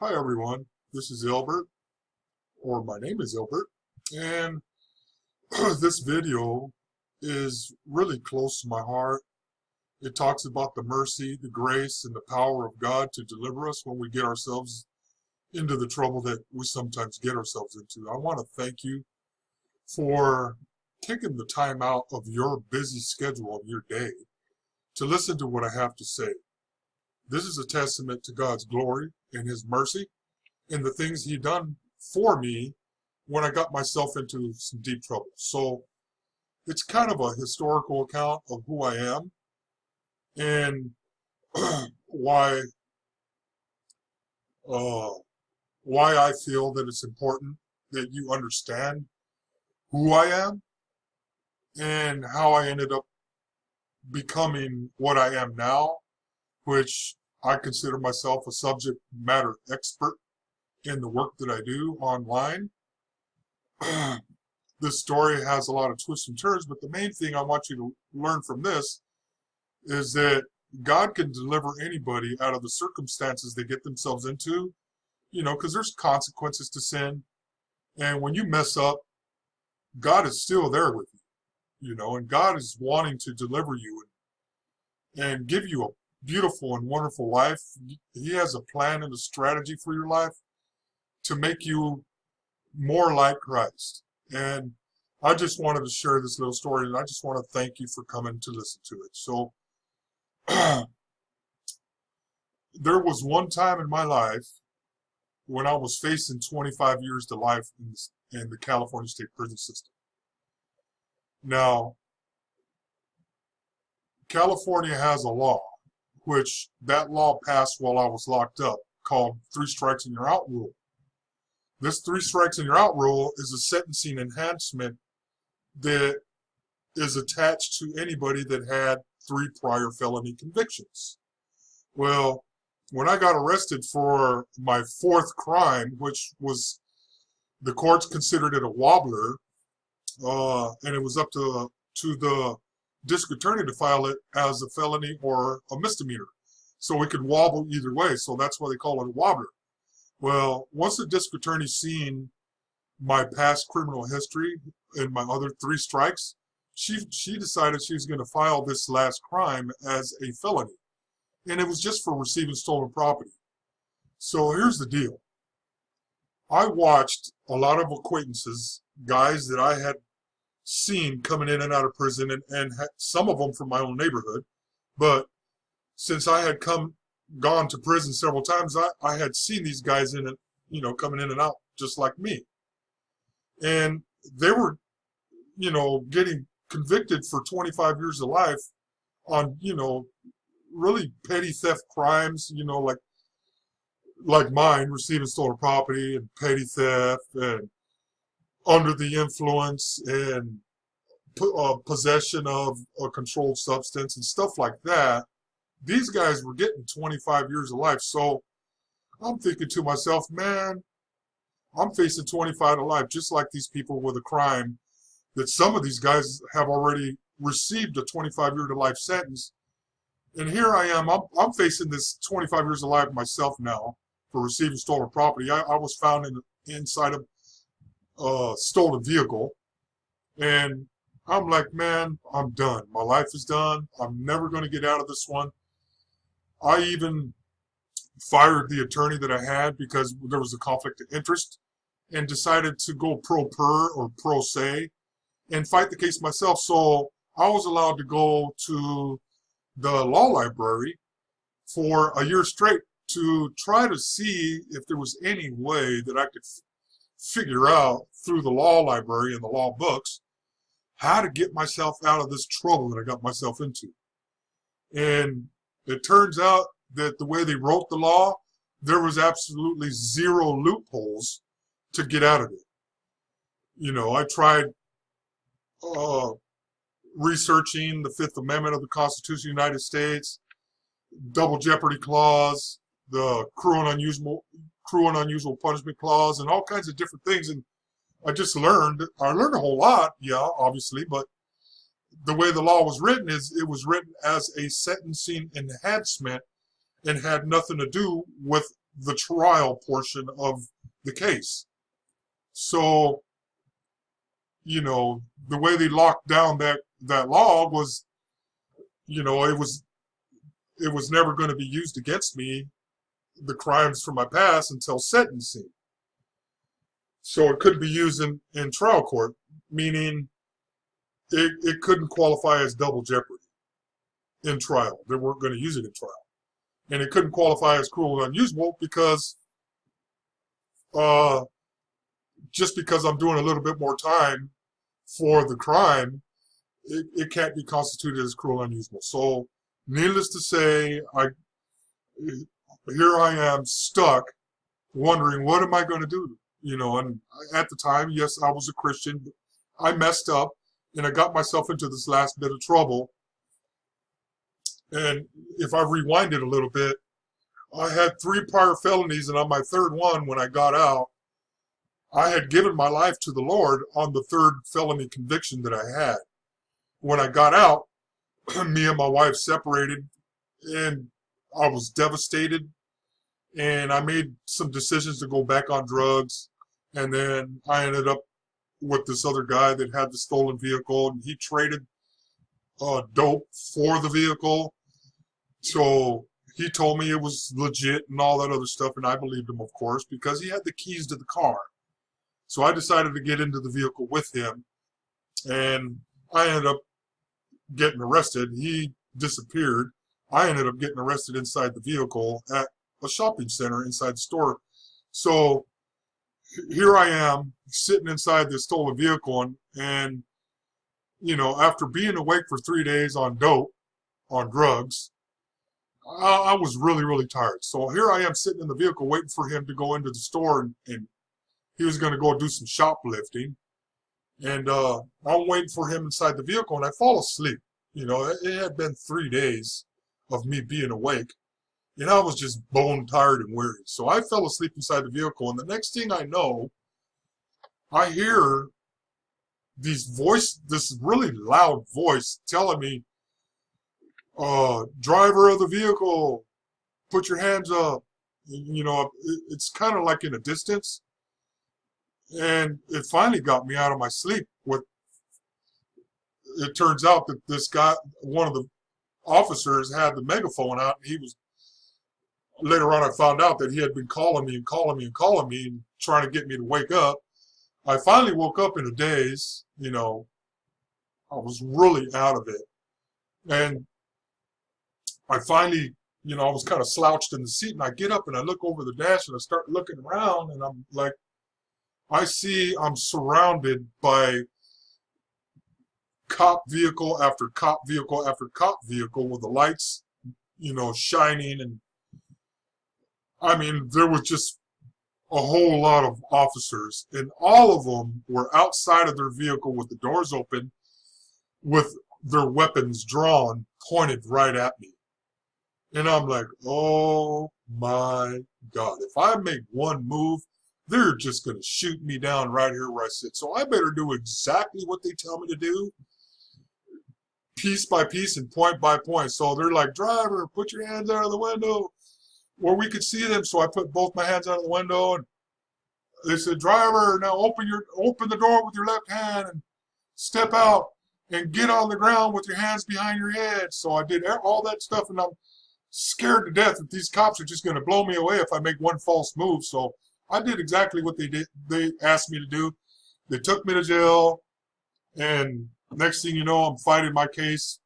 Hi everyone, this is Albert, or my name is Albert, and this video is really close to my heart. It talks about the mercy, the grace, and the power of God to deliver us when we get ourselves into the trouble that we sometimes get ourselves into. I want to thank you for taking the time out of your busy schedule of your day to listen to what I have to say. This is a testament to God's glory and His mercy and the things He done for me when I got myself into some deep trouble. So it's kind of a historical account of who I am and why I feel that it's important that you understand who I am and how I ended up becoming what I am now, which I consider myself a subject matter expert in the work that I do online. This story has a lot of twists and turns, but the main thing I want you to learn from this is that God can deliver anybody out of the circumstances they get themselves into, because there's consequences to sin. And when you mess up, God is still there with you, and God is wanting to deliver you and give you a beautiful and wonderful life. He has a plan and a strategy for your life to make you more like Christ. And I just wanted to share this little story, and I just want to thank you for coming to listen to it. So there was one time in my life when I was facing 25 years to life in the California state prison system. Now, California has a law, which that law passed while I was locked up, called 3 strikes and you're out rule. This 3 strikes and you're out rule is a sentencing enhancement that is attached to anybody that had 3 prior felony convictions. Well, when I got arrested for my 4th crime, which was, the courts considered it a wobbler, and it was up to the district attorney to file it as a felony or a misdemeanor. So we could wobble either way, so that's why they call it a wobbler. Well, once the district attorney seen my past criminal history and my other 3 strikes, she decided she was going to file this last crime as a felony. And it was just for receiving stolen property. So here's the deal. I watched a lot of acquaintances, guys that I had seen coming in and out of prison, and some of them from my own neighborhood. But since I had gone to prison several times, I had seen these guys coming in and out just like me. And they were, getting convicted for 25 years of life on, really petty theft crimes, like mine, receiving stolen property and petty theft and under the influence and possession of a controlled substance and stuff like that. These guys were getting 25 years of life. So I'm thinking to myself, man, I'm facing 25 to life just like these people with a crime that some of these guys have already received a 25-year to life sentence. And here I am, I'm facing this 25 years of life myself now for receiving stolen property. I was found inside of a stolen vehicle. And I'm like, man, I'm done. My life is done. I'm never going to get out of this one. I even fired the attorney that I had because there was a conflict of interest and decided to go pro per or pro se and fight the case myself. So I was allowed to go to the law library for a year straight to try to see if there was any way that I could figure out through the law library and the law books how to get myself out of this trouble that I got myself into. And it turns out that the way they wrote the law, there was absolutely 0 loopholes to get out of it. I tried researching the 5th Amendment of the Constitution of the United States, double jeopardy clause, the cruel and unusual punishment clause, and all kinds of different things. And I learned a whole lot, yeah, obviously, but the way the law was written is it was written as a sentencing enhancement and had nothing to do with the trial portion of the case. So, you know, the way they locked down that law was, you know, it was never going to be used against me, the crimes from my past, until sentencing. So it couldn't be used in trial court, meaning it couldn't qualify as double jeopardy in trial. They weren't going to use it in trial. And it couldn't qualify as cruel and unusual because just because I'm doing a little bit more time for the crime, it can't be constituted as cruel and unusual. So needless to say, here I am stuck wondering, what am I going to do? You know, and at the time, yes, I was a Christian, but I messed up and I got myself into this last bit of trouble. And if I rewind it a little bit, I had 3 prior felonies, and on my 3rd one, when I got out, I had given my life to the Lord on the 3rd felony conviction that I had. When I got out, me and my wife separated, and I was devastated, and I made some decisions to go back on drugs, and then I ended up with this other guy that had the stolen vehicle, and he traded dope for the vehicle. So he told me it was legit and all that other stuff, and I believed him, of course, because he had the keys to the car. So I decided to get into the vehicle with him, and I ended up getting arrested. He disappeared. I ended up getting arrested inside the vehicle at a shopping center inside the store. So here I am sitting inside this stolen vehicle, and you know, after being awake for 3 days on dope, on drugs, I was really, really tired. So here I am sitting in the vehicle waiting for him to go into the store, and he was going to go do some shoplifting. And I'm waiting for him inside the vehicle, and I fall asleep. You know, it had been 3 days of me being awake, and I was just bone tired and weary. So I fell asleep inside the vehicle, and the next thing I know, I hear this really loud voice telling me, driver of the vehicle, put your hands up. You know, it's kind of like in a distance. And it finally got me out of my sleep. It turns out that this guy, one of the officers, had the megaphone out, and he was, later on I found out that he had been calling me and calling me and calling me and trying to get me to wake up. I finally woke up in a daze. You know, I was really out of it. And I finally, you know, I was kind of slouched in the seat, and I get up and I look over the dash and I start looking around, and I'm like, I'm surrounded by cop vehicle after cop vehicle after cop vehicle with the lights, you know, shining. And I mean, there was just a whole lot of officers, and all of them were outside of their vehicle with the doors open, with their weapons drawn, pointed right at me. And I'm like, oh my God, if I make one move, they're just going to shoot me down right here where I sit. So I better do exactly what they tell me to do, piece by piece and point by point. So they're like, driver, put your hands out of the window where we could see them. So I put both my hands out of the window, and they said, driver, now open the door with your left hand and step out and get on the ground with your hands behind your head. So I did all that stuff, and I'm scared to death that these cops are just going to blow me away if I make one false move. So I did exactly what they asked me to do. They took me to jail, and next thing you know, I'm fighting my case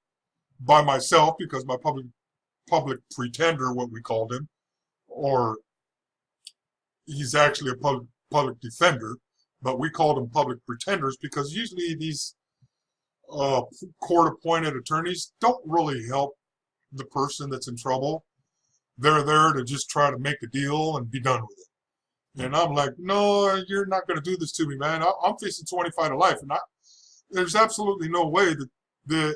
by myself because my public pretender, what we called him, or he's actually a public defender, but we called them public pretenders because usually these court-appointed attorneys don't really help the person that's in trouble. They're there to just try to make a deal and be done with it. And I'm like, no, you're not going to do this to me, man. I'm facing 25 to life, and there's absolutely no way that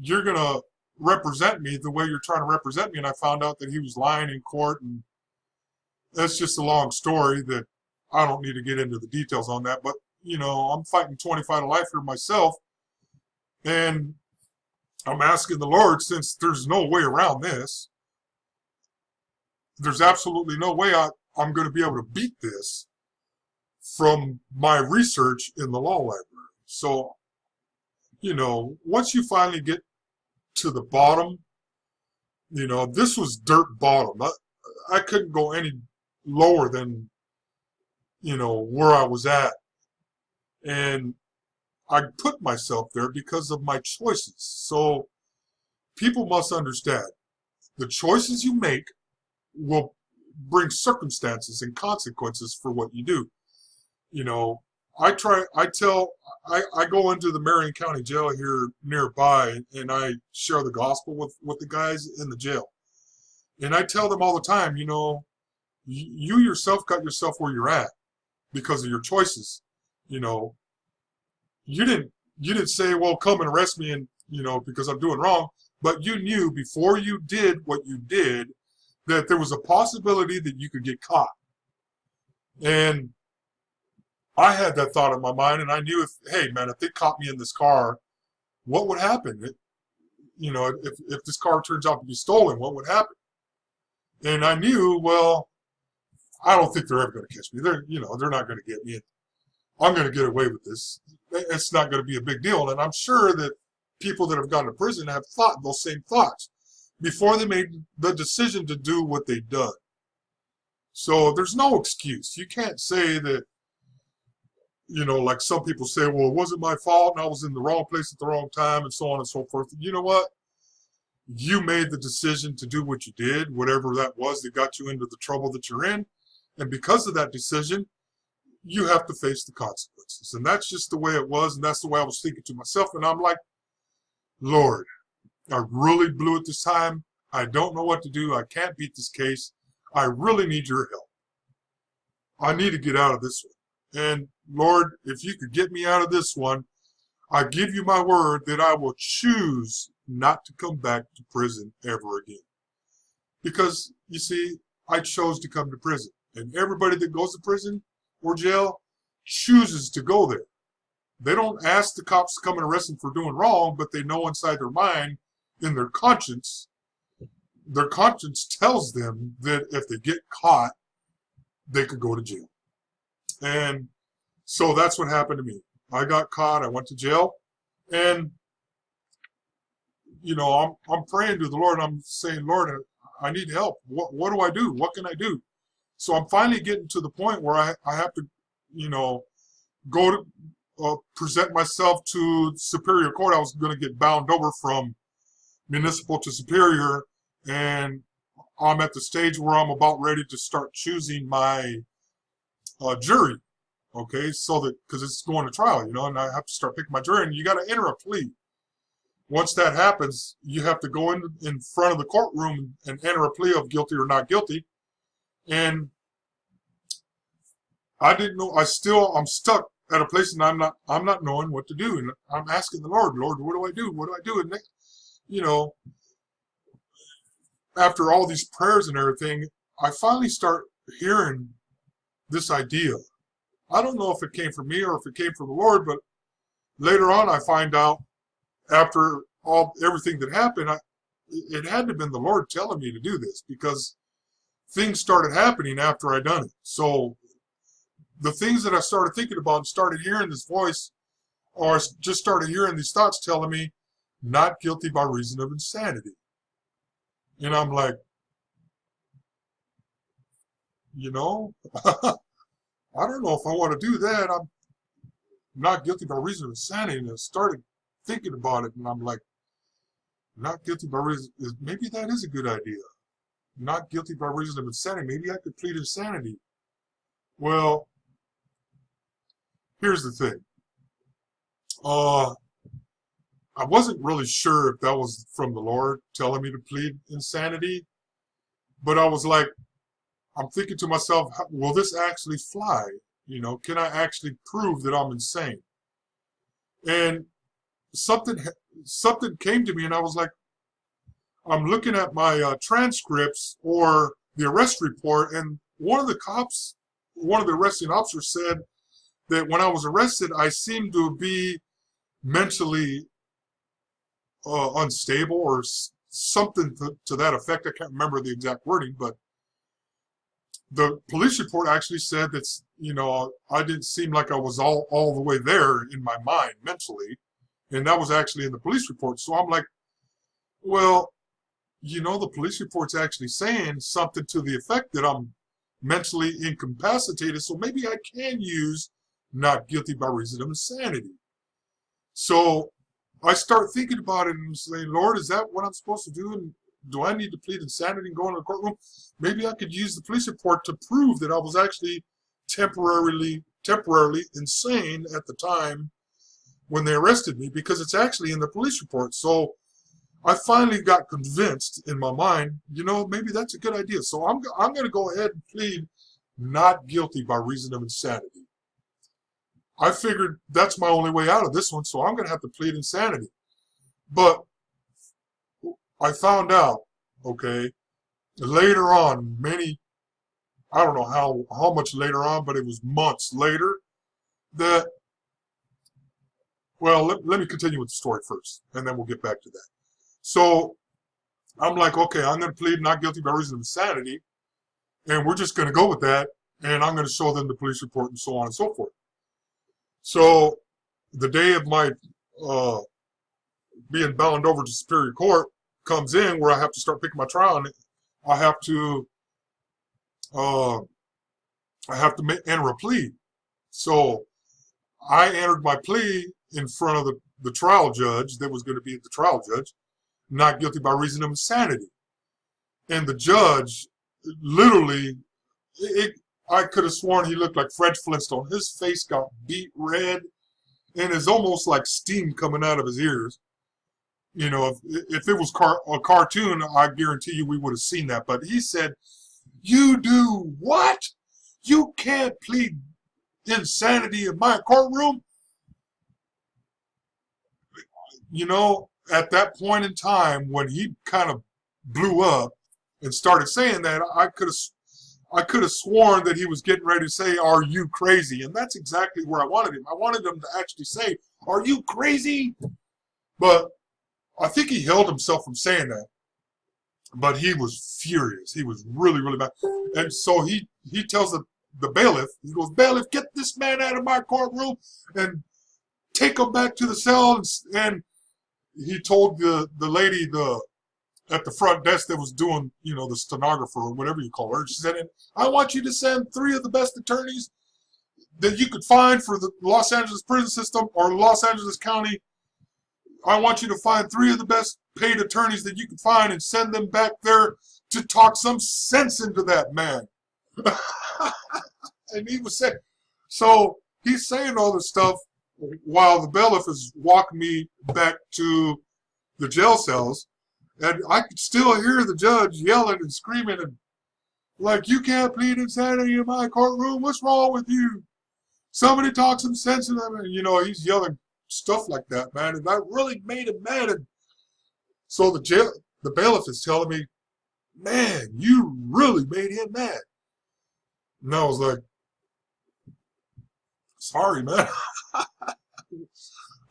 you're going to represent me the way you're trying to represent me. And I found out that he was lying in court, and that's just a long story that I don't need to get into the details on that. But, you know, I'm fighting 25 to life here myself, and I'm asking the Lord, since there's no way around this, there's absolutely no way I'm going to be able to beat this from my research in the law library. So, once you finally get to the bottom, this was dirt bottom. I couldn't go any lower than, where I was at. And I put myself there because of my choices. So people must understand the choices you make will bring circumstances and consequences for what you do. I go into the Marion County Jail here nearby, and I share the gospel with the guys in the jail. And I tell them all the time, you yourself got yourself where you're at because of your choices. You didn't say, well, come and arrest me and, because I'm doing wrong, but you knew before you did what you did that there was a possibility that you could get caught. And I had that thought in my mind, and I knew if they caught me in this car, what would happen? If this car turns out to be stolen, what would happen? And I knew, well, I don't think they're ever going to catch me. They're not going to get me. I'm going to get away with this. It's not going to be a big deal. And I'm sure that people that have gone to prison have thought those same thoughts before they made the decision to do what they've done. So there's no excuse. You can't say that, like some people say, well, it wasn't my fault and I was in the wrong place at the wrong time and so on and so forth. You know what? You made the decision to do what you did, whatever that was that got you into the trouble that you're in. And because of that decision, you have to face the consequences. And that's just the way it was. And that's the way I was thinking to myself. And I'm like, Lord, I really blew it this time. I don't know what to do. I can't beat this case. I really need your help. I need to get out of this one. And Lord, if you could get me out of this one, I give you my word that I will choose not to come back to prison ever again. Because, you see, I chose to come to prison. And everybody that goes to prison or jail chooses to go there. They don't ask the cops to come and arrest them for doing wrong, but they know inside their mind, in their conscience tells them that if they get caught, they could go to jail. And so that's what happened to me. I got caught, I went to jail, and I'm praying to the Lord, and I'm saying, Lord, I need help. What do I do? What can I do? So I'm finally getting to the point where I have to, go to present myself to Superior Court. I was going to get bound over from municipal to Superior, and I'm at the stage where I'm about ready to start choosing my jury. Okay, so that because it's going to trial, and I have to start picking my jury, and you got to enter a plea. Once that happens, you have to go in front of the courtroom and enter a plea of guilty or not guilty. And I didn't know. I'm stuck at a place, and I'm not knowing what to do. And I'm asking the Lord, what do I do? What do I do? And after all these prayers and everything, I finally start hearing this idea. I don't know if it came from me or if it came from the Lord, but later on I find out after everything that happened, it had to have been the Lord telling me to do this, because things started happening after I done it. So the things that I started thinking about and started hearing this voice, or I just started hearing these thoughts telling me, not guilty by reason of insanity. And I'm like, I don't know if I want to do that. I'm not guilty by reason of insanity. And I started thinking about it, and I'm like, not guilty by reason, maybe that is a good idea. Not guilty by reason of insanity. Maybe I could plead insanity. Well, here's the thing. I wasn't really sure if that was from the Lord telling me to plead insanity, but I was like, I'm thinking to myself, will this actually fly? Can I actually prove that I'm insane? And something came to me, and I was like, I'm looking at my transcripts or the arrest report, and one of the arresting officers said that when I was arrested, I seemed to be mentally unstable or something to that effect. I can't remember the exact wording, but the police report actually said that, you know, I didn't seem like I was all the way there in my mind mentally. And that was actually in the police report. So I'm like, well, you know, the police report's actually saying something to the effect that I'm mentally incapacitated. So maybe I can use not guilty by reason of insanity. So I start thinking about it and saying, Lord, is that what I'm supposed to do? And do I need to plead insanity and go into the courtroom? Maybe I could use the police report to prove that I was actually temporarily insane at the time when they arrested me, because it's actually in the police report. So I finally got convinced in my mind, you know, maybe that's a good idea. So I'm going to go ahead and plead not guilty by reason of insanity. I figured that's my only way out of this one, so I'm going to have to plead insanity. But I found out, okay, later on, I don't know how much later on, but it was months later, that, well, let me continue with the story first, and then we'll get back to that. So I'm like, okay, I'm going to plead not guilty by reason of insanity, and we're just going to go with that, and I'm going to show them the police report and so on and so forth. So the day of my being bound over to Superior Court comes in, where I have to start picking my trial, and I have to enter a plea. So I entered my plea in front of the trial judge that was going to be the trial judge, not guilty by reason of insanity. And the judge, literally, I could have sworn he looked like Fred Flintstone. His face got beet red, and it's almost like steam coming out of his ears. You know, if it was a cartoon, I guarantee you we would have seen that. But he said, "You do what? You can't plead insanity in my courtroom?" You know, at that point in time, when he kind of blew up and started saying that, I could have sworn that he was getting ready to say, "Are you crazy?" And that's exactly where I wanted him. I wanted him to actually say, "Are you crazy?" But I think he held himself from saying that. But he was furious. He was really, really bad. And so he tells the bailiff, he goes, "Bailiff, get this man out of my courtroom and take him back to the cell." And he told the lady at the front desk that was doing, you know, the stenographer or whatever you call her, she said, "I want you to send 3 of the best attorneys that you could find for the Los Angeles prison system or Los Angeles County. I want you to find 3 of the best paid attorneys that you could find and send them back there to talk some sense into that man." And he was saying, so he's saying all this stuff while the bailiff is walking me back to the jail cells. And I could still hear the judge yelling and screaming and like, "You can't plead insanity in my courtroom. What's wrong with you? Somebody talk some sense into them." And, you know, he's yelling stuff like that, man. And that really made him mad. And so the bailiff is telling me, "Man, you really made him mad." And I was like, "Sorry, man."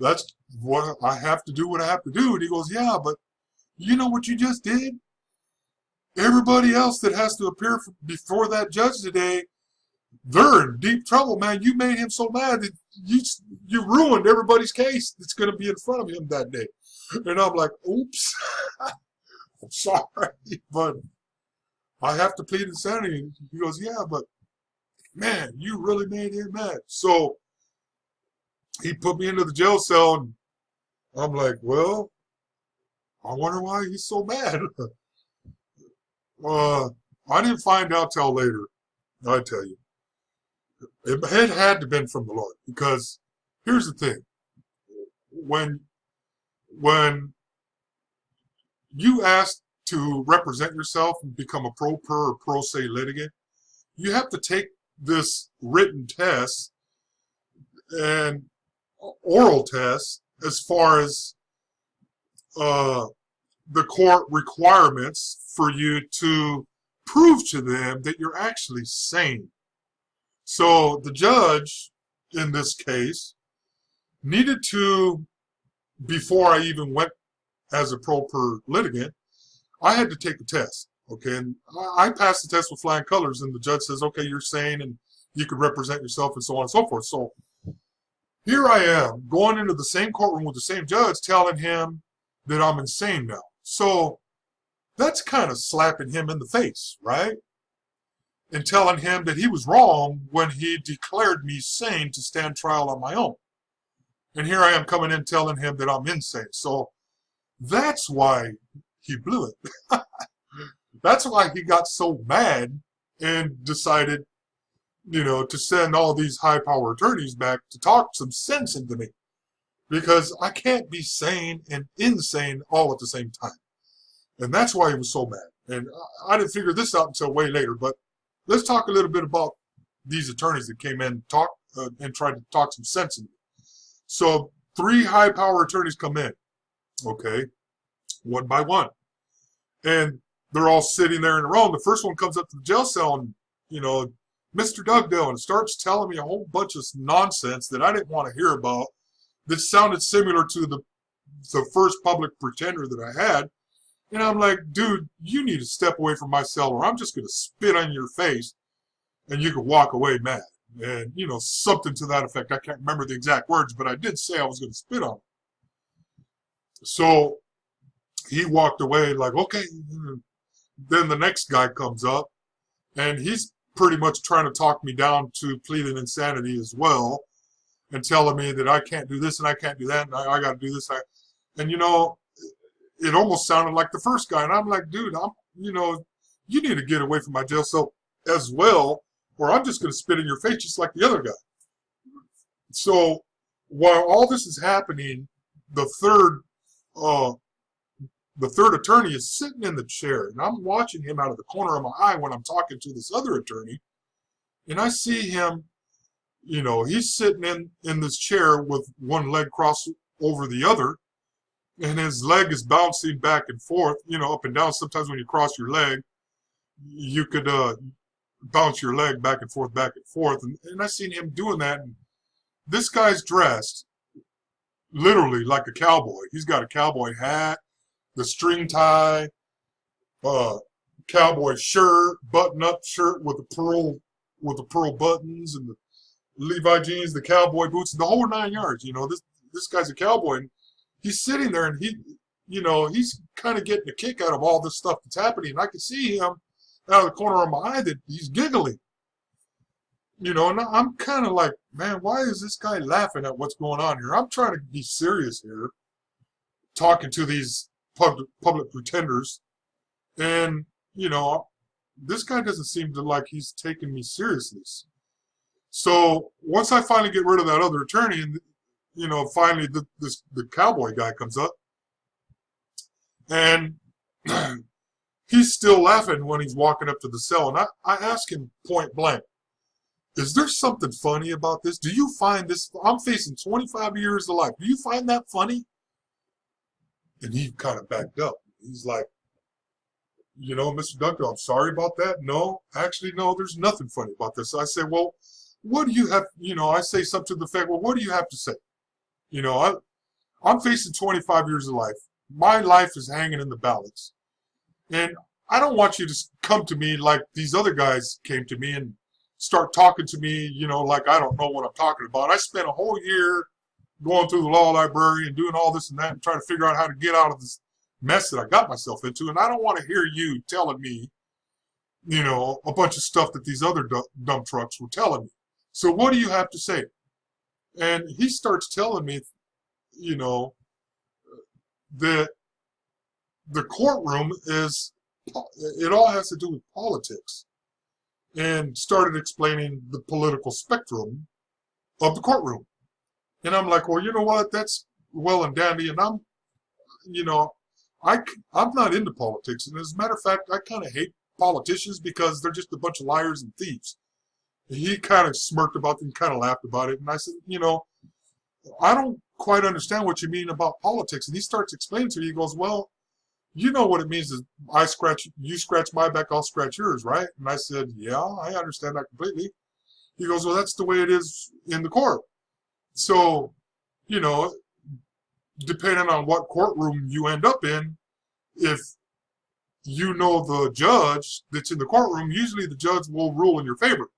That's what I have to do, what I have to do. And he goes, "Yeah, but you know what you just did? Everybody else that has to appear before that judge today, they're in deep trouble, man. You made him so mad that you ruined everybody's case that's going to be in front of him that day." And I'm like, "Oops." I'm sorry, but I have to plead insanity. He goes, "Yeah, but man, you really made him mad." So he put me into the jail cell, and I'm like, well, I wonder why he's so mad. I didn't find out till later, I tell you. It had to have been from the Lord, because here's the thing. When you ask to represent yourself and become a pro per or pro se litigant, you have to take this written test and oral test as far as the court requirements for you to prove to them that you're actually sane. So the judge in this case needed to, before I even went as a pro per litigant, I had to take a test. Okay, and I passed the test with flying colors, and the judge says, okay, you're sane, and you could represent yourself, and so on and so forth. So here I am, going into the same courtroom with the same judge, telling him that I'm insane now. So that's kind of slapping him in the face, right? And telling him that he was wrong when he declared me sane to stand trial on my own. And here I am coming in telling him that I'm insane. So that's why he blew it. That's why he got so mad and decided, to send all these high-power attorneys back to talk some sense into me. Because I can't be sane and insane all at the same time. And that's why he was so mad. And I didn't figure this out until way later. But let's talk a little bit about these attorneys that came in and tried to talk some sense into me. So 3 high-power attorneys come in, okay, one by one. And they're all sitting there in a row. And the first one comes up to the jail cell and, Mr. Dugdale, and starts telling me a whole bunch of nonsense that I didn't want to hear about that sounded similar to the first public pretender that I had. And I'm like, dude, you need to step away from my cell or I'm just going to spit on your face and you can walk away mad. And, something to that effect. I can't remember the exact words, but I did say I was going to spit on him. So he walked away like, okay. Then the next guy comes up and he's pretty much trying to talk me down to pleading insanity as well and telling me that I can't do this and I can't do that and I got to do this. And, it almost sounded like the first guy. And I'm like, dude, you need to get away from my jail cell as well, or I'm just going to spit in your face just like the other guy. So while all this is happening, the third attorney is sitting in the chair, and I'm watching him out of the corner of my eye when I'm talking to this other attorney, and I see him, he's sitting in this chair with one leg crossed over the other, and his leg is bouncing back and forth, up and down. Sometimes when you cross your leg, you could bounce your leg back and forth, and I seen him doing that. And this guy's dressed literally like a cowboy. He's got a cowboy hat, the string tie, cowboy shirt, button-up shirt with the pearl buttons, and the Levi jeans, the cowboy boots, the whole 9 yards. This guy's a cowboy, and he's sitting there, and he's kind of getting a kick out of all this stuff that's happening. And I can see him out of the corner of my eye that he's giggling. And I'm kind of like, man, why is this guy laughing at what's going on here? I'm trying to be serious here, talking to these public pretenders, and this guy doesn't seem to like he's taking me seriously. So once I finally get rid of that other attorney, and finally the cowboy guy comes up, and he's still laughing when he's walking up to the cell, and I ask him point blank, is there something funny about this? Do you find this? I'm facing 25 years of life. Do you find that funny? And he kind of backed up. He's like, Mr. Dugdale, I'm sorry about that. No, actually, no, there's nothing funny about this. So I say, well, what do you have? I say something to the effect, well, what do you have to say? I'm facing 25 years of life. My life is hanging in the balance. And I don't want you to come to me like these other guys came to me and start talking to me, like I don't know what I'm talking about. I spent a whole year going through the law library and doing all this and that and trying to figure out how to get out of this mess that I got myself into. And I don't want to hear you telling me, a bunch of stuff that these other dumb trucks were telling me. So what do you have to say? And he starts telling me, that the courtroom it all has to do with politics, and started explaining the political spectrum of the courtroom. And I'm like, well, you know what? That's well and dandy. And I'm not into politics. And as a matter of fact, I kind of hate politicians because they're just a bunch of liars and thieves. And he kind of smirked about it and kind of laughed about it. And I said, I don't quite understand what you mean about politics. And he starts explaining to me. He goes, well, you know what it means is you scratch my back, I'll scratch yours, right? And I said, yeah, I understand that completely. He goes, well, that's the way it is in the court. So, depending on what courtroom you end up in, if you know the judge that's in the courtroom, usually the judge will rule in your favor.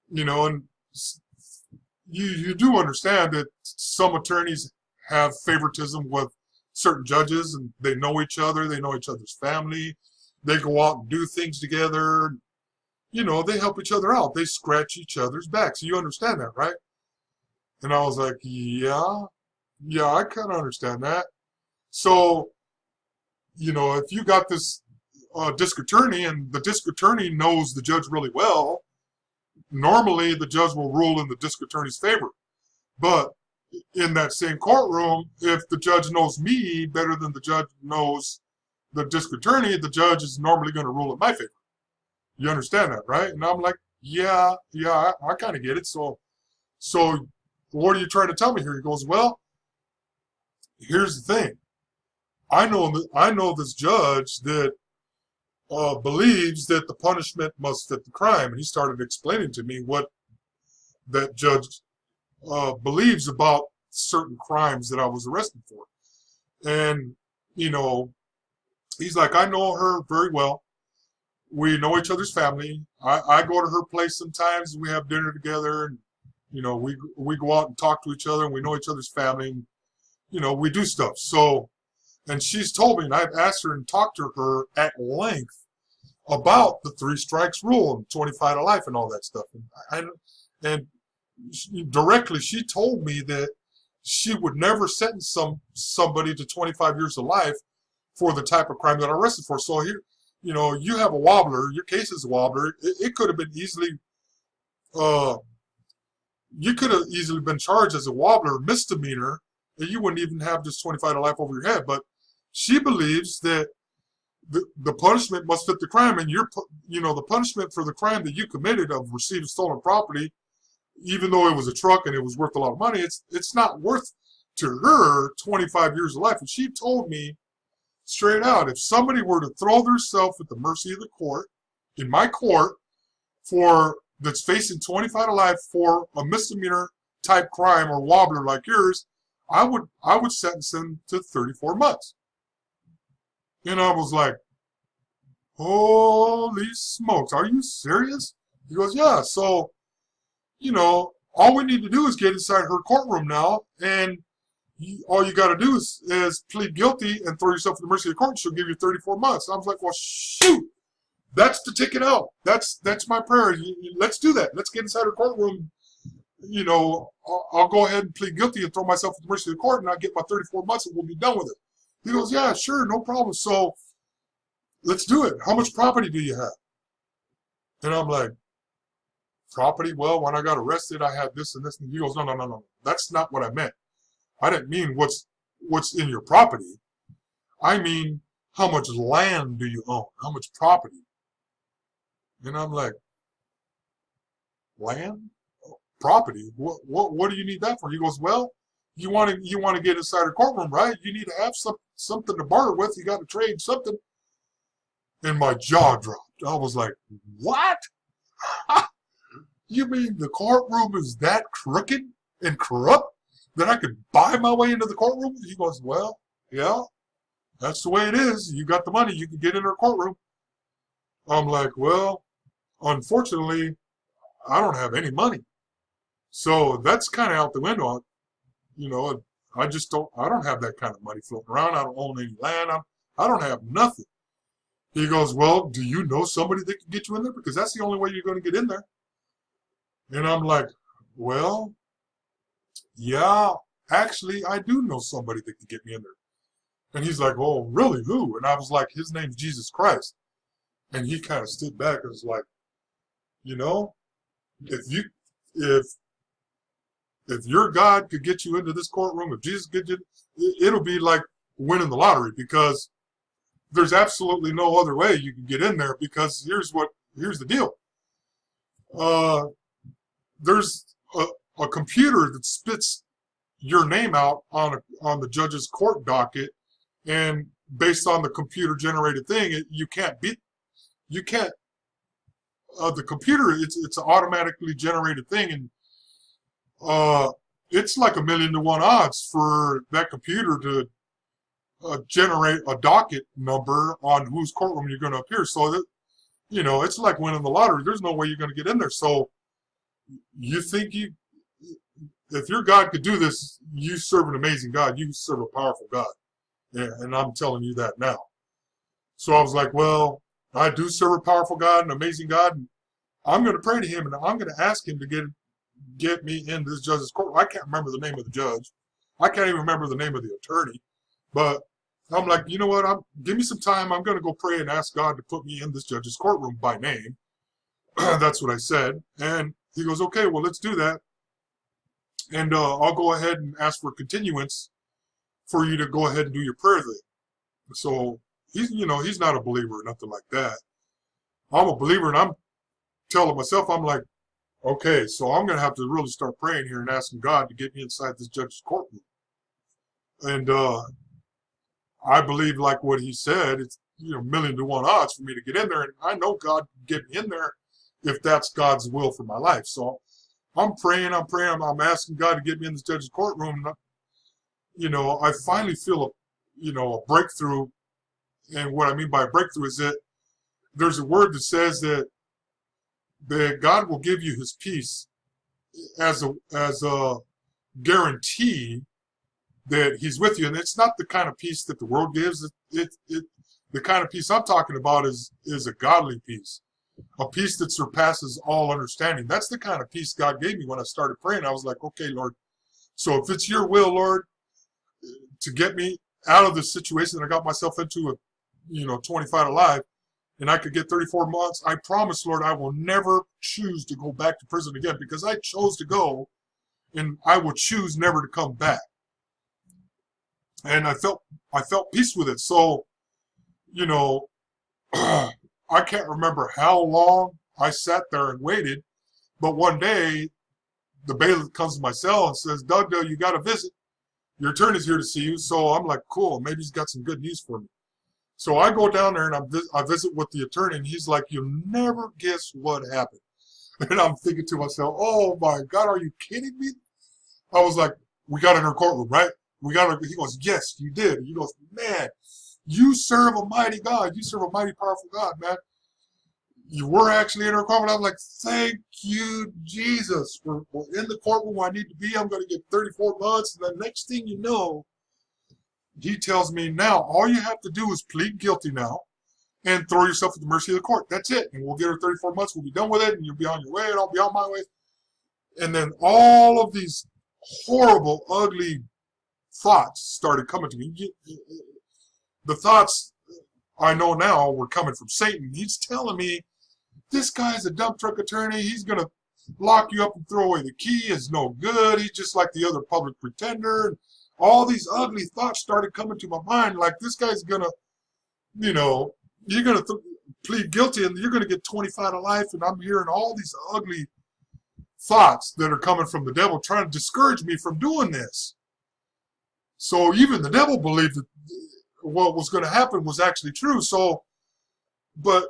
You know, and you do understand that some attorneys have favoritism with certain judges, and they know each other, they know each other's family, they go out and do things together, you know, they help each other out, they scratch each other's backs. You understand that, right? And I was like, yeah, I kind of understand that. So, you know, if you got this district attorney and the district attorney knows the judge really well, normally the judge will rule in the district attorney's favor. But in that same courtroom, if the judge knows me better than the judge knows the district attorney, the judge is normally going to rule in my favor. You understand that, right? And I'm like, yeah, I kind of get it. So what are you trying to tell me here? He goes, well, here's the thing. I know this judge that believes that the punishment must fit the crime. And he started explaining to me what that judge believes about certain crimes that I was arrested for. And, you know, he's like, I know her very well. We know each other's family. I go to her place sometimes. We have dinner together, and, you know, we go out and talk to each other, and we know each other's family. And, you know, we do stuff. So, and she's told me, and I've asked her and talked to her at length about the 3 strikes rule and 25 to life and all that stuff. And directly, she told me that she would never sentence somebody to 25 years to life for the type of crime that I arrested for. So here, you know, you have a wobbler. Your case is a wobbler. It could have been easily, you could have easily been charged as a wobbler misdemeanor, and you wouldn't even have just 25 to life over your head. But she believes that the punishment must fit the crime, and the punishment for the crime that you committed of receiving stolen property, even though it was a truck and it was worth a lot of money, it's not worth to her 25 years of life. And she told me straight out, if somebody were to throw themselves at the mercy of the court, in my court, that's facing 25 to life for a misdemeanor type crime or wobbler like yours, I would sentence them to 34 months. And I was like, holy smokes, are you serious? He goes, yeah. So, you know, all we need to do is get inside her courtroom now, and all you got to do is plead guilty and throw yourself at the mercy of the court, and she'll give you 34 months. I was like, well, shoot, that's the ticket out. That's my prayer. Let's do that. Let's get inside her courtroom. You know, I'll go ahead and plead guilty and throw myself at the mercy of the court, and I'll get my 34 months, and we'll be done with it. He goes, yeah, sure, no problem. So let's do it. How much property do you have? And I'm like, property? Well, when I got arrested, I had this and this. And he goes, no. That's not what I meant. I didn't mean what's in your property. I mean, how much land do you own? How much property? And I'm like, land? Property? What do you need that for? He goes, well, you want to get inside a courtroom, right? You need to have something to barter with. You got to trade something. And my jaw dropped. I was like, what? You mean the courtroom is that crooked and corrupt that I could buy my way into the courtroom? He goes, well, yeah, that's the way it is. You got the money. You can get in her courtroom. I'm like, well, unfortunately, I don't have any money. So that's kind of out the window. You know, I don't have that kind of money floating around. I don't own any land. I don't have nothing. He goes, well, do you know somebody that can get you in there? Because that's the only way you're going to get in there. And I'm like, well, yeah, actually, I do know somebody that can get me in there. And he's like, oh, really, who? And I was like, his name's Jesus Christ. And he kind of stood back and was like, you know, if your God could get you into this courtroom, if Jesus could get you, it'll be like winning the lottery, because there's absolutely no other way you can get in there, because here's the deal. There's a computer that spits your name out on the judge's court docket, and based on the computer generated thing, the computer, it's an automatically generated thing, and it's like 1,000,000 to 1 odds for that computer generate a docket number on whose courtroom you're going to appear. So that, it's like winning the lottery. There's no way you're going to get in there. So you think if your God could do this, you serve an amazing God. You serve a powerful God. Yeah, and I'm telling you that now. So I was like, well, I do serve a powerful God, an amazing God. And I'm going to pray to him, and I'm going to ask him to get me in this judge's court. I can't remember the name of the judge. I can't even remember the name of the attorney. But I'm like, you know what? Give me some time. I'm going to go pray and ask God to put me in this judge's courtroom by name. That's what I said. And he goes, okay, well, let's do that. And I'll go ahead and ask for continuance for you to go ahead and do your prayer then. So he's not a believer or nothing like that. I'm a believer, and I'm telling myself, I'm like, okay, so I'm going to have to really start praying here and asking God to get me inside this judge's courtroom. And I believe, like what he said, it's 1,000,000 to 1 odds for me to get in there, and I know God can get me in there if that's God's will for my life. So I'm praying, I'm asking God to get me in this judge's courtroom. And, I finally feel a breakthrough. And what I mean by breakthrough is that there's a word that says that God will give you his peace as a guarantee that he's with you. And it's not the kind of peace that the world gives. The kind of peace I'm talking about is a godly peace, a peace that surpasses all understanding. That's the kind of peace God gave me when I started praying. I was like, okay, Lord, so if it's your will, Lord, to get me out of this situation that I got myself into, 25 to life, and I could get 34 months, I promise, Lord, I will never choose to go back to prison again, because I chose to go, and I will choose never to come back. And I felt peace with it. So, I can't remember how long I sat there and waited, but one day the bailiff comes to my cell and says, Doug, you got a visit. Your attorney's here to see you. So I'm like, cool, maybe he's got some good news for me. So I go down there and I visit with the attorney, and he's like, you'll never guess what happened. And I'm thinking to myself, oh my God, are you kidding me? I was like, we got in her courtroom, right? He goes, yes, you did. He goes, man, you serve a mighty God. You serve a mighty, powerful God, man. You were actually in her courtroom. I'm like, thank you, Jesus. We're in the courtroom where I need to be. I'm going to get 34 months. And the next thing you know, he tells me, now all you have to do is plead guilty now and throw yourself at the mercy of the court. That's it. And we'll get her 34 months. We'll be done with it, and you'll be on your way, and I'll be on my way. And then all of these horrible, ugly thoughts started coming to me. The thoughts I know now were coming from Satan. He's telling me, this guy's a dump truck attorney. He's going to lock you up and throw away the key. Is no good. He's just like the other public pretender. And all these ugly thoughts started coming to my mind. Like, this guy's going to, you're going to plead guilty and you're going to get 25 to life. And I'm hearing all these ugly thoughts that are coming from the devil trying to discourage me from doing this. So even the devil believed that what was going to happen was actually true. So, but,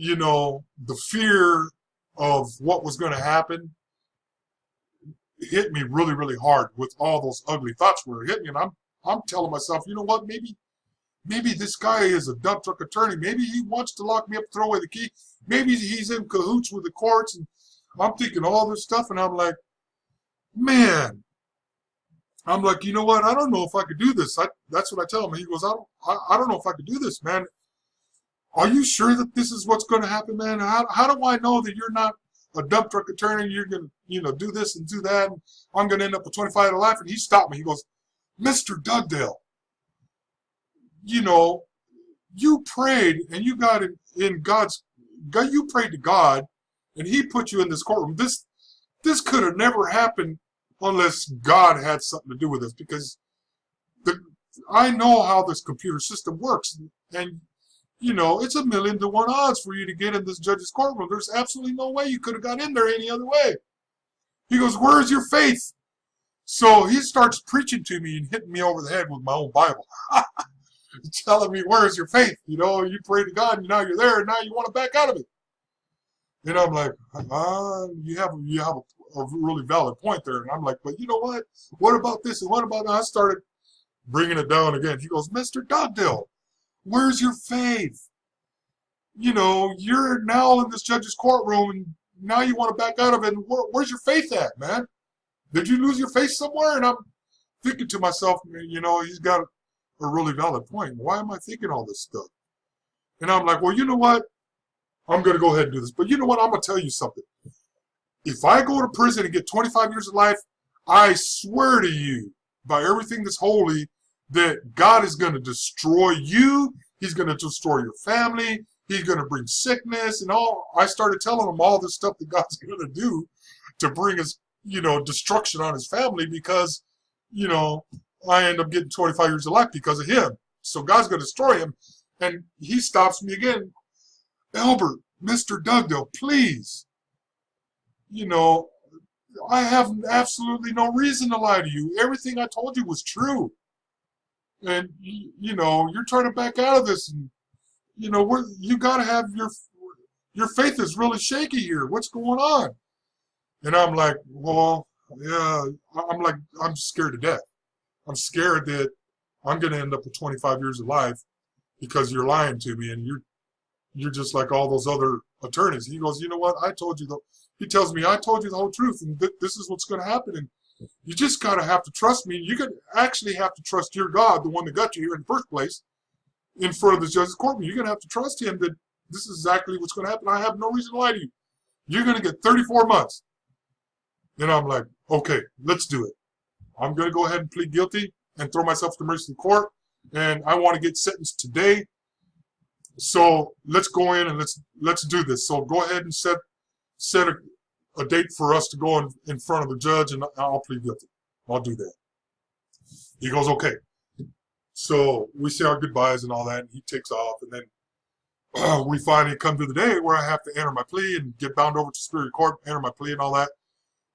the fear of what was going to happen hit me really, really hard with all those ugly thoughts were hitting me. And I'm telling myself, you know what, maybe this guy is a dump truck attorney. Maybe he wants to lock me up, throw away the key. Maybe he's in cahoots with the courts. And I'm thinking all this stuff, and I'm like, man. I'm like, you know what? I don't know if I could do this. That's what I tell him. He goes, I don't know if I could do this, man. Are you sure that this is what's going to happen, man? How do I know that you're not a dump truck attorney? You're going to, do this and do that. And I'm going to end up with 25 to life. And he stopped me. He goes, Mr. Dugdale, you prayed and you got in God's. You prayed to God, and He put you in this courtroom. This could have never happened unless God had something to do with this, because I know how this computer system works, and it's 1,000,000 to 1 odds for you to get in this judge's courtroom. There's absolutely no way you could have got in there any other way. He goes, where's your faith? So he starts preaching to me and hitting me over the head with my own Bible, telling me, where's your faith? You pray to God, and now you're there, and now you want to back out of it. And I'm like, you have a really valid point there. And I'm like, but you know what? What about this and what about that? I started bringing it down again. He goes, Mr. Dugdale, where's your faith? You know, you're now in this judge's courtroom, and now you want to back out of it. And where's your faith at, man? Did you lose your faith somewhere? And I'm thinking to myself, you know, he's got a really valid point. Why am I thinking all this stuff? And I'm like, well, you know what? I'm going to go ahead and do this. But you know what? I'm going to tell you something. If I go to prison and get 25 years of life, I swear to you, by everything that's holy, that God is going to destroy you. He's going to destroy your family. He's going to bring sickness and all. I started telling him all this stuff that God's going to do to bring his, you know, destruction on his family because, you know, I end up getting 25 years of life because of him. So God's going to destroy him. And he stops me again. Albert, Mr. Dugdale, please. You know, I have absolutely no reason to lie to you. Everything I told you was true. And, you know, you're trying to back out of this. And, you know, you got to have your faith is really shaky here. What's going on? And I'm like, well, yeah, I'm scared to death. I'm scared that I'm going to end up with 25 years of life because you're lying to me and you're just like all those other attorneys. He goes, you know what? He tells me, I told you the whole truth and this is what's going to happen. And you just got to have to trust me. You could actually have to trust your God, the one that got you here in the first place, in front of the judge's courtroom. You're going to have to trust him that this is exactly what's going to happen. I have no reason to lie to you. You're going to get 34 months. And I'm like, okay, let's do it. I'm going to go ahead and plead guilty and throw myself to the mercy of the court. And I want to get sentenced today. So let's go in and let's do this. So go ahead and set a date for us to go in front of the judge, and I'll plead guilty. I'll do that. He goes, okay. So we say our goodbyes and all that, and he takes off. And then we finally come to the day where I have to enter my plea and get bound over to Superior Court, enter my plea and all that.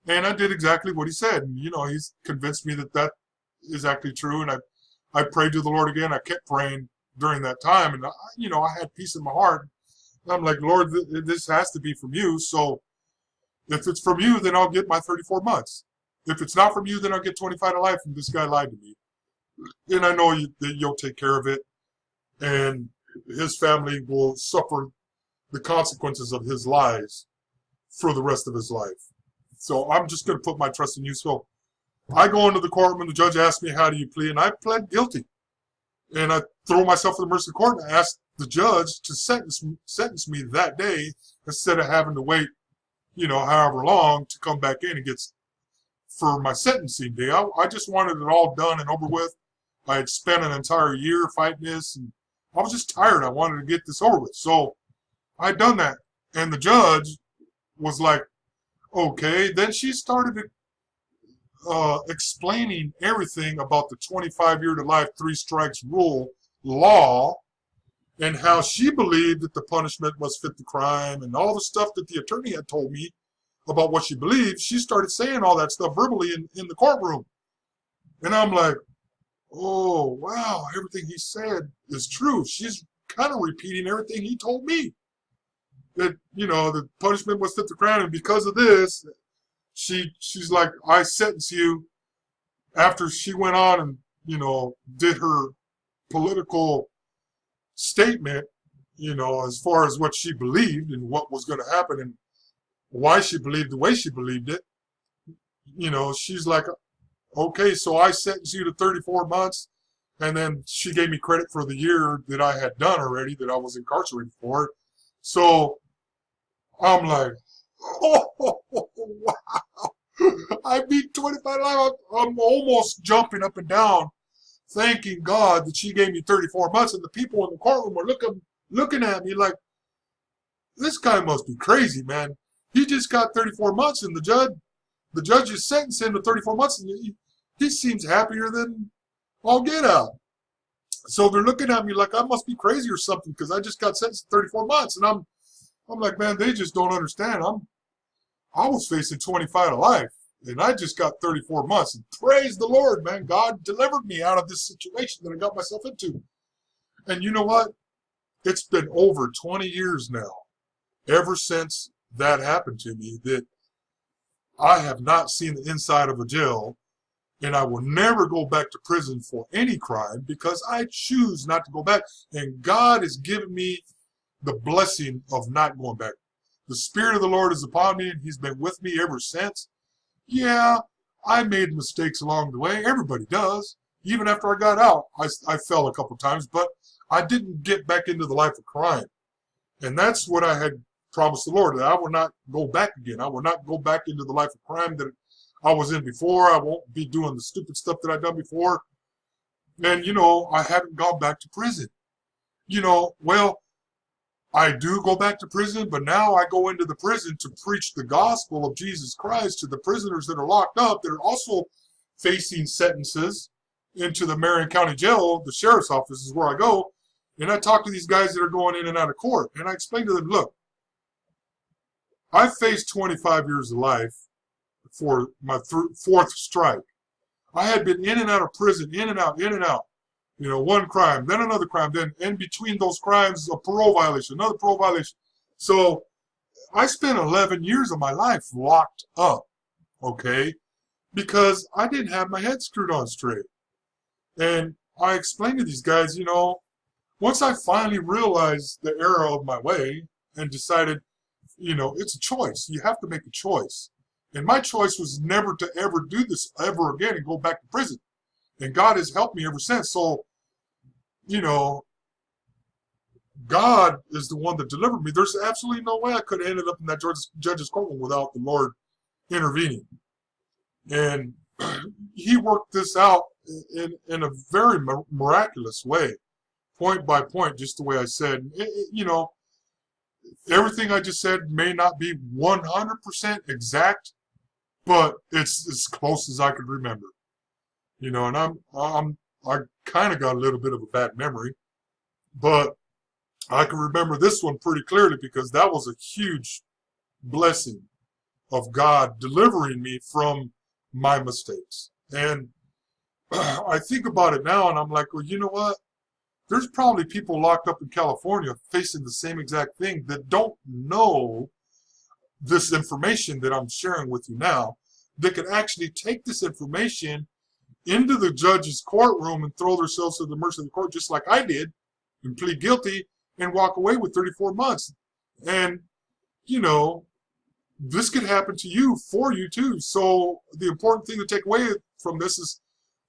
And I did exactly what he said. And, you know, he's convinced me that is actually true. And I prayed to the Lord again. I kept praying during that time. And, you know, I had peace in my heart. And I'm like, Lord, this has to be from you. So if it's from you, then I'll get my 34 months. If it's not from you, then I'll get 25 to life. And this guy lied to me. And I know that you'll take care of it. And his family will suffer the consequences of his lies for the rest of his life. So I'm just going to put my trust in you. So I go into the courtroom and the judge asks me, how do you plead? And I pled guilty. And I throw myself in the mercy of the court and I ask the judge to sentence me that day instead of having to wait, you know, however long to come back in and get for my sentencing day. I just wanted it all done and over with. I had spent an entire year fighting this and I was just tired. I wanted to get this over with. So I had done that. And the judge was like, okay. Then she started explaining everything about the 25-year to life, 3 strikes rule law, and how she believed that the punishment must fit the crime and all the stuff that the attorney had told me about what she believed. She started saying all that stuff verbally in the courtroom. And I'm like, oh, wow, everything he said is true. She's kind of repeating everything he told me. That, you know, the punishment must fit the crime, and because of this, she's like, I sentence you. After she went on and, you know, did her political statement, you know, as far as what she believed and what was going to happen and why she believed the way she believed it, you know, she's like, okay, so I sentence you to 34 months. And then she gave me credit for the year that I had done already, that I was incarcerated for. So I'm like, oh, wow. I beat 25 life. I'm almost jumping up and down, thanking God that she gave me 34 months. And the people in the courtroom were looking at me like, this guy must be crazy, man. He just got 34 months, and the judge is sentencing him to 34 months, and he seems happier than all get out. So they're looking at me like I must be crazy or something because I just got sentenced to 34 months. And I'm like, man, they just don't understand. I was facing 25 to life, and I just got 34 months. And praise the Lord, man. God delivered me out of this situation that I got myself into. And you know what? It's been over 20 years now, ever since that happened to me, that I have not seen the inside of a jail. And I will never go back to prison for any crime because I choose not to go back. And God has given me the blessing of not going back. The Spirit of the Lord is upon me, and He's been with me ever since. Yeah, I made mistakes along the way. Everybody does. Even after I got out, I fell a couple times, but I didn't get back into the life of crime. And that's what I had promised the Lord, that I will not go back again. I will not go back into the life of crime that I was in before. I won't be doing the stupid stuff that I've done before. And, I haven't gone back to prison. Well, I do go back to prison, but now I go into the prison to preach the gospel of Jesus Christ to the prisoners that are locked up, that are also facing sentences into the Marion County Jail. The sheriff's office is where I go. And I talk to these guys that are going in and out of court. And I explain to them, look, I faced 25 years of life for my fourth strike. I had been in and out of prison, in and out, in and out. One crime, then another crime, then in between those crimes, a parole violation, another parole violation. So I spent 11 years of my life locked up, okay, because I didn't have my head screwed on straight. And I explained to these guys, once I finally realized the error of my way and decided, it's a choice. You have to make a choice. And my choice was never to ever do this ever again and go back to prison. And God has helped me ever since. So, God is the one that delivered me. There's absolutely no way I could have ended up in that judge's courtroom without the Lord intervening. And He worked this out in a very miraculous way, point by point, just the way I said. Everything I just said may not be 100% exact, but it's as close as I could remember. And I kind of got a little bit of a bad memory, but I can remember this one pretty clearly because that was a huge blessing of God delivering me from my mistakes. And I think about it now and I'm like, well, you know what? There's probably people locked up in California facing the same exact thing that don't know this information that I'm sharing with you now. They could actually take this information into the judge's courtroom and throw themselves to the mercy of the court just like I did and plead guilty and walk away with 34 months. And, this could happen to you, for you too. So the important thing to take away from this is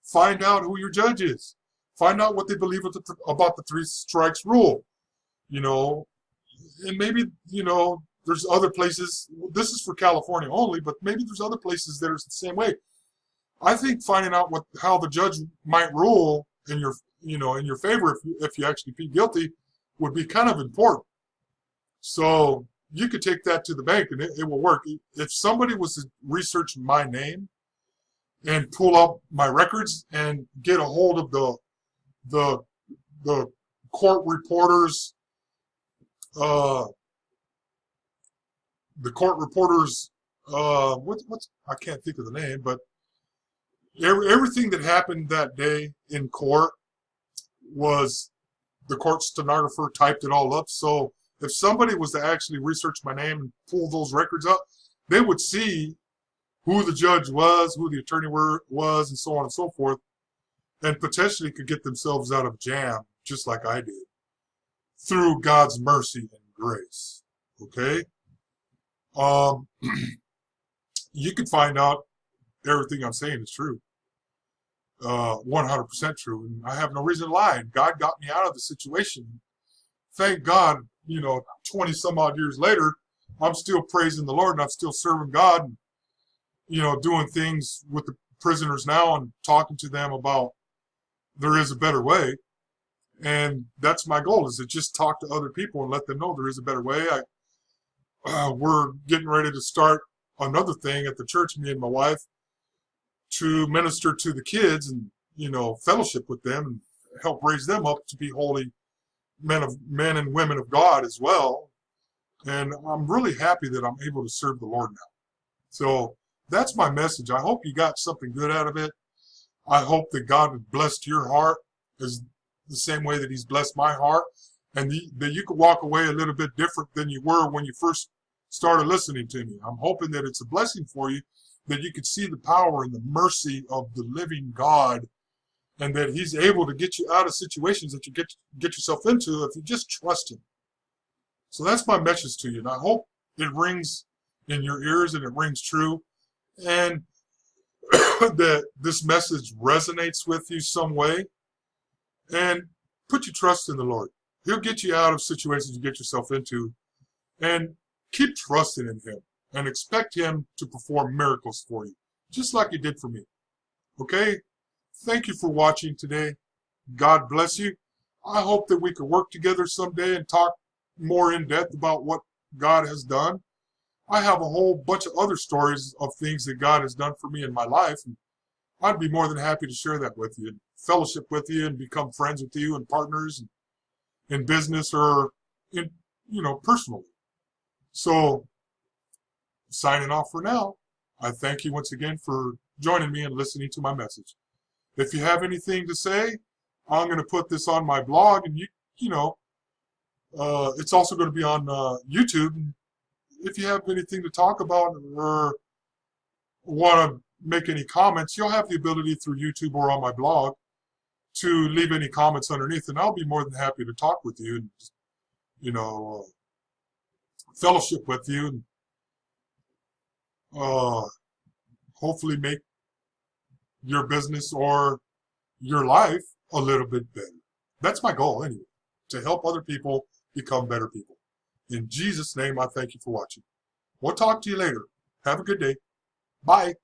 find out who your judge is. Find out what they believe about the 3 strikes rule. And maybe, there's other places. This is for California only, but maybe there's other places that are the same way. I think finding out how the judge might rule in your favor if you actually plead guilty would be kind of important. So you could take that to the bank and it will work. If somebody was to research my name and pull up my records and get a hold of the court reporters, what's I can't think of the name, but everything that happened that day in court was the court stenographer typed it all up. So if somebody was to actually research my name and pull those records up, they would see who the judge was, who the attorney was, and so on and so forth, and potentially could get themselves out of jam just like I did through God's mercy and grace. Okay? You could find out everything I'm saying is true. 100% true. And I have no reason to lie. And God got me out of the situation. Thank God, 20 some odd years later, I'm still praising the Lord and I'm still serving God and, doing things with the prisoners now and talking to them about there is a better way. And that's my goal, is to just talk to other people and let them know there is a better way. We're getting ready to start another thing at the church, me and my wife, to minister to the kids and, fellowship with them and help raise them up to be holy men and women of God as well. And I'm really happy that I'm able to serve the Lord now. So that's my message. I hope you got something good out of it. I hope that God has blessed your heart as the same way that He's blessed my heart, and that you could walk away a little bit different than you were when you first started listening to me. I'm hoping that it's a blessing for you, that you could see the power and the mercy of the living God, and that he's able to get you out of situations that you get yourself into if you just trust him. So that's my message to you, and I hope it rings in your ears and it rings true, and that this message resonates with you some way. And put your trust in the Lord. He'll get you out of situations you get yourself into, and keep trusting in him and expect him to perform miracles for you, just like he did for me. Okay? Thank you for watching today. God bless you. I hope that we can work together someday and talk more in depth about what God has done. I have a whole bunch of other stories of things that God has done for me in my life, and I'd be more than happy to share that with you and fellowship with you and become friends with you and partners in business or in, personally. So, signing off for now. I thank you once again for joining me and listening to my message. If you have anything to say, I'm going to put this on my blog, and it's also going to be on YouTube. If you have anything to talk about or want to make any comments, you'll have the ability through YouTube or on my blog to leave any comments underneath, and I'll be more than happy to talk with you and, fellowship with you, and hopefully make your business or your life a little bit better. That's my goal anyway, to help other people become better people. In Jesus' name, I thank you for watching. We'll talk to you later. Have a good day. Bye.